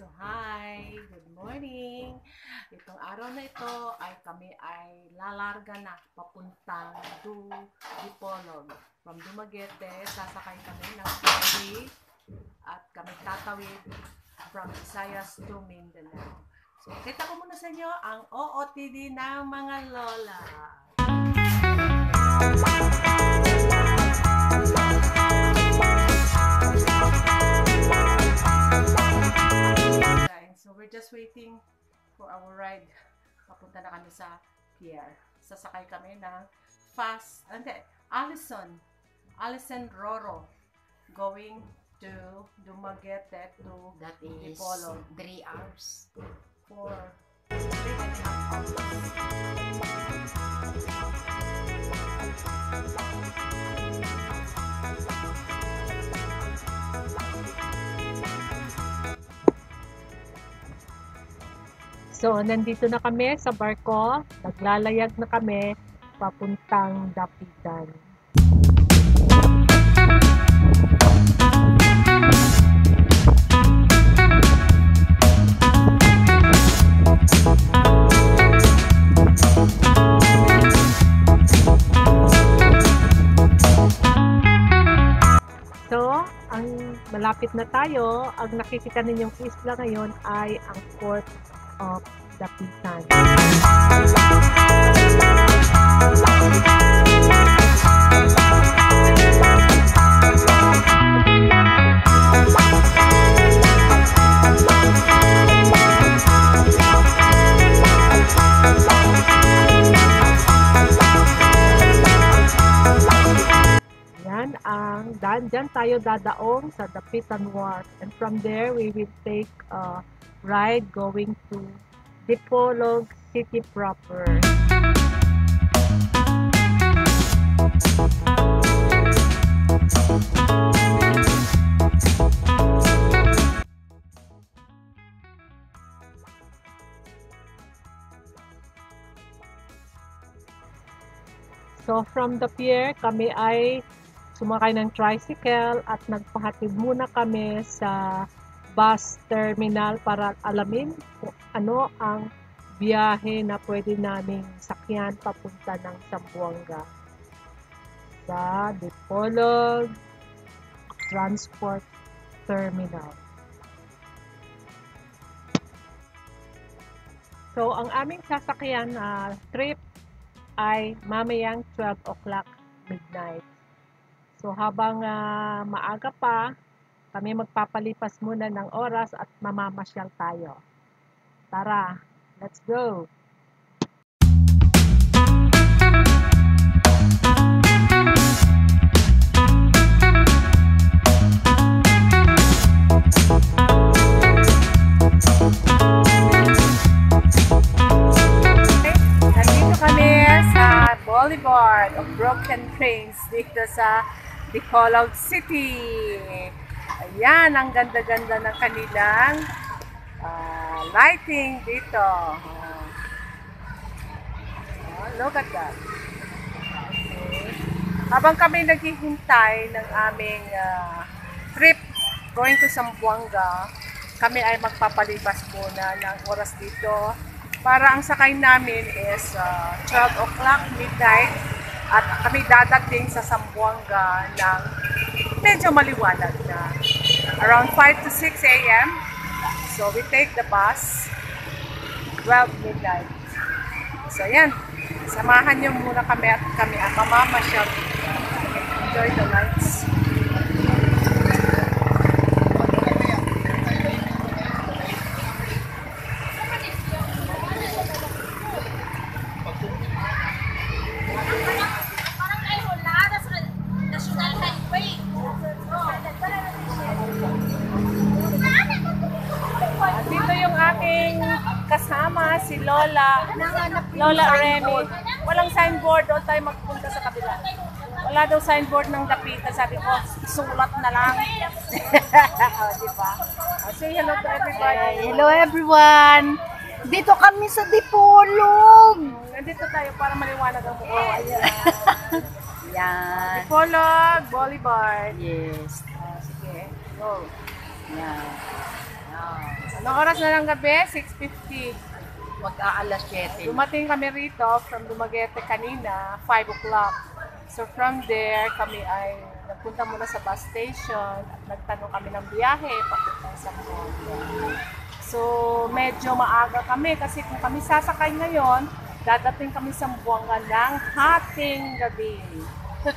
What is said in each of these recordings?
So, hi! Good morning! Itong araw na ito ay kami ay lalarga na papuntang Dipolog. From Dumaguete, sasakay kami ng ferry at kami tatawid from Visayas to Mindanao. So, kita ko muna sa inyo ang OOTD ng mga lola. So we're just waiting for our ride. Papunta na kami sa pier. Sasakay kami ng Allison Roro going to Dumaguete to That is Dipolog. 3 hours. For 3.5 hours. So, nandito na kami sa barko. Naglalayag na kami papuntang Dapitan. So, ang malapit na tayo. Ang nakikita ninyong isla ngayon ay ang Port of Dapitan. Yan ang dyan tayo dadaong sa Dapitan Wharf, and from there we will take a ride going to Dipolog City proper. So from the pier, kami ay sumakay ng tricycle at nagpahatid muna kami sa bus terminal para alamin kung ano ang biyahe na pwede naming sakyan papunta ng Zamboanga sa Dipolog Transport Terminal. So, ang aming sasakyan na trip ay mamayang 12 o'clock midnight. So, habang maaga pa, kami magpapalipas muna ng oras at mamamasyal tayo. Tara, let's go! Nandito kami sa Boulevard of Broken Trains dito sa Dipolog City. Ayan, ang ganda-ganda ng kanilang lighting dito. Look at that. Okay. Habang kami naghihintay ng aming trip going to Zamboanga, kami ay magpapalipas muna ng oras dito. Para ang sakay namin is 12 o'clock midnight at kami dadating sa Zamboanga ng medyo maliwanag na. Around 5 to 6 a.m. So we take the bus 12 midnight. So yan, samahan nyo muna kami at kami ang mamamasyal. Enjoy the lights. Dito yung aking kasama, si Lola Remy. Walang signboard, doon tayo magpunta sa kabila. Wala daw signboard ng Dapitan. Sabi ko, sulat na lang. Diba? Say hello to everybody. Hello everyone! Dito kami sa Dipolog! Nandito tayo para maliwanag ang mukha. Yan. Dipolog, Boulevard. Yes. Sige, go. Yan. Anong oras na lang gabi? 6:50. Mag-aalas 7. Dumating kami rito from Dumaguete kanina, 5 o'clock. So from there, kami ay nagpunta muna sa bus station at nagtanong kami ng biyahe papuntang Zamboanga. So medyo maaga kami kasi kung kami sasakay ngayon, dadating kami sa Zamboanga ng hating gabi.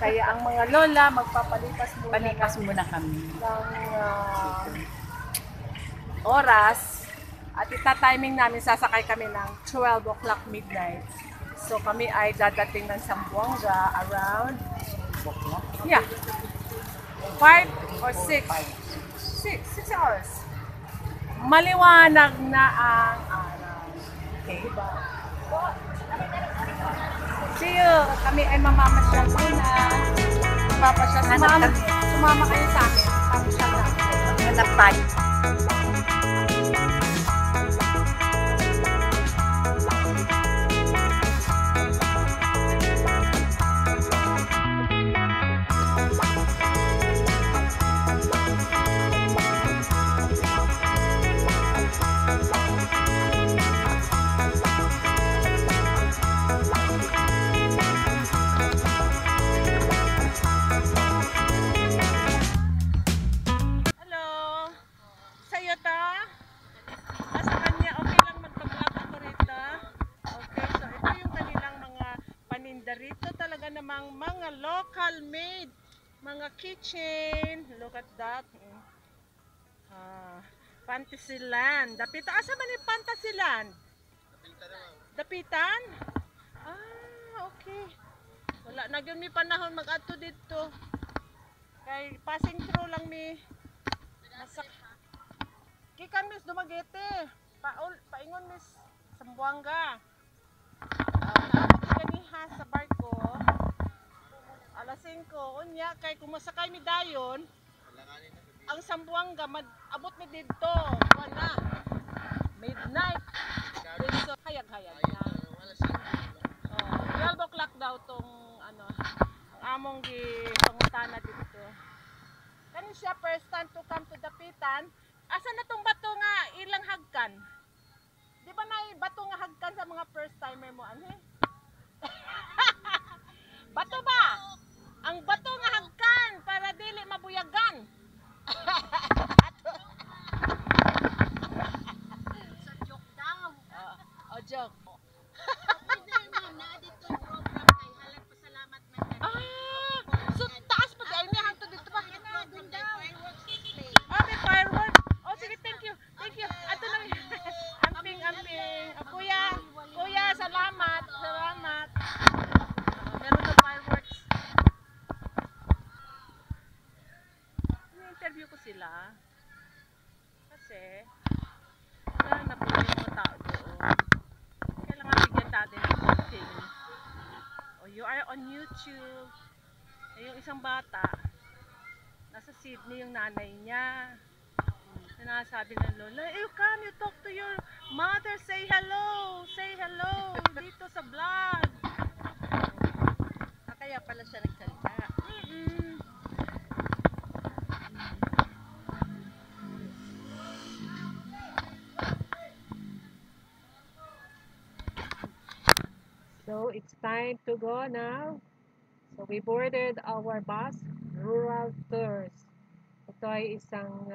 Kaya ang mga lola magpapalipas muna Palipas muna kami. ng oras at ita-timing namin sasakay kami ng 12 o'clock midnight. So kami ay dadating ng Zamboanga around 5 or 6. 6 hours. Maliwanag na ang araw. Okay, diba? See you! Kami ay mamamasyal muna. Mapapasyal. Sumama kayo sa amin. Papasyal na. Hanap tayo. Hello! Sa'yo to? Sa kanya, okay lang magpa-vlog ako rito? Okay, so ito yung kanilang mga paninda rito. Talaga namang mga local made. Mga kitchen. Look at that. Fantasyland. Dapita. Asa man yung Fantasyland? Dapitan? Okay. Wala na gyud mi panahon mag-adto dito. Kay passing through lang mi. Kikan Miss Dumaguete. Paingon Miss Zamboanga. Naabot kaniha sa barko. Alas 5. Unya kay kumasakay mi dayon. Ang Zamboanga abot mi dito. Wala. Midnight. So hayag-hayag na. 12 o'clock daw tong ang among gipangutana dito. Kani siya first time to come to Dapitan. Asa na tong bato nga ilang hagkan? Di ba na bato nga hagkan sa mga first timer mo anhe? Bato ba? Ang bato nga hagkan para dili mabuyagan. Sa joke daw. O joke. So taas pa dahil niya hangtod dito pa. May fireworks. Oh sige, thank you. Thank you. Ato na. Amping. Kuya, salamat. Meron na fireworks. Ini-interview ko sila. Kasi wala na po yung mga tao doon. Kailangan bigyan natin ng something. Oh, you are on YouTube. Yung isang bata, nasa Sydney yung nanay niya. Sinasabi ng lola, you come, you talk to your mother, say hello dito sa vlog. Kaya pala siya nagsalita. So it's time to go now. So we boarded our bus, Rural Tours. Ito ay isang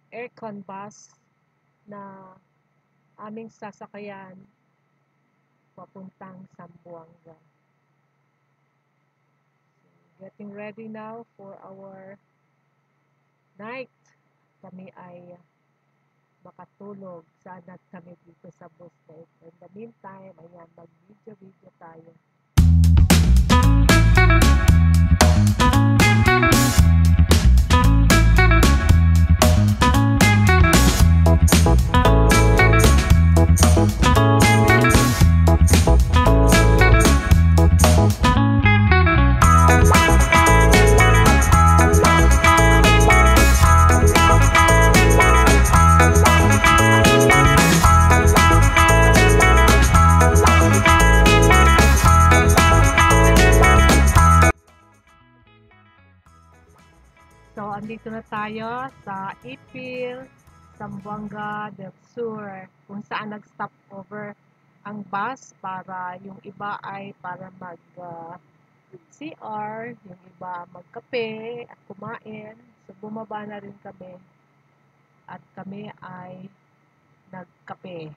aircon bus na aming sasakayan papuntang Zamboanga. So, getting ready now for our night. Kami ay makatulog. Sana kami dito sa bus na ito. In the meantime, ayan, mag-video tayo. So, andito na tayo sa Ipil Zamboanga del Sur, kung saan nag-stop over ang bus para yung iba ay para mag CR, yung iba magkape at kumain. So bumaba na rin kami at kami ay nagkape.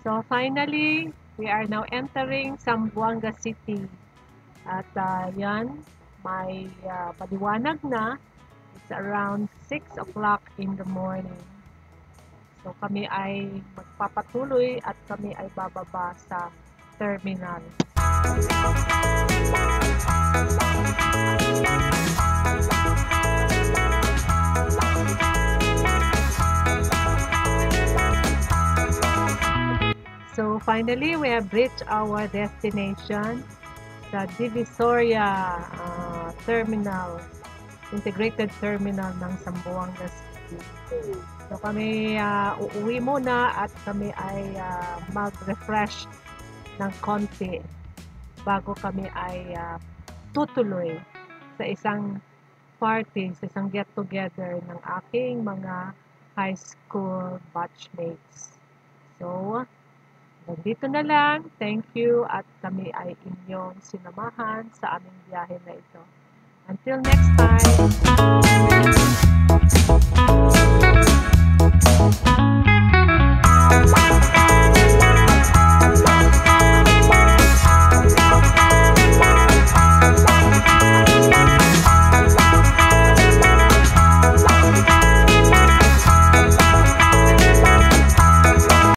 So finally, we are now entering Zamboanga City. At yan, may paliwanag na. It's around 6 o'clock in the morning. So kami ay magpapatuloy at kami ay bababa sa terminal. So finally, we have reached our destination, the Divisoria Terminal, Integrated Terminal ng Zamboanga City. So kami uuwi muna at kami ay mag-refresh ng konti bago kami ay tutuloy sa isang party, sa isang get-together ng aking mga high school batchmates. So, nandito na lang. Thank you at kami ay inyong sinamahan sa aming biyahe na ito. Until next time!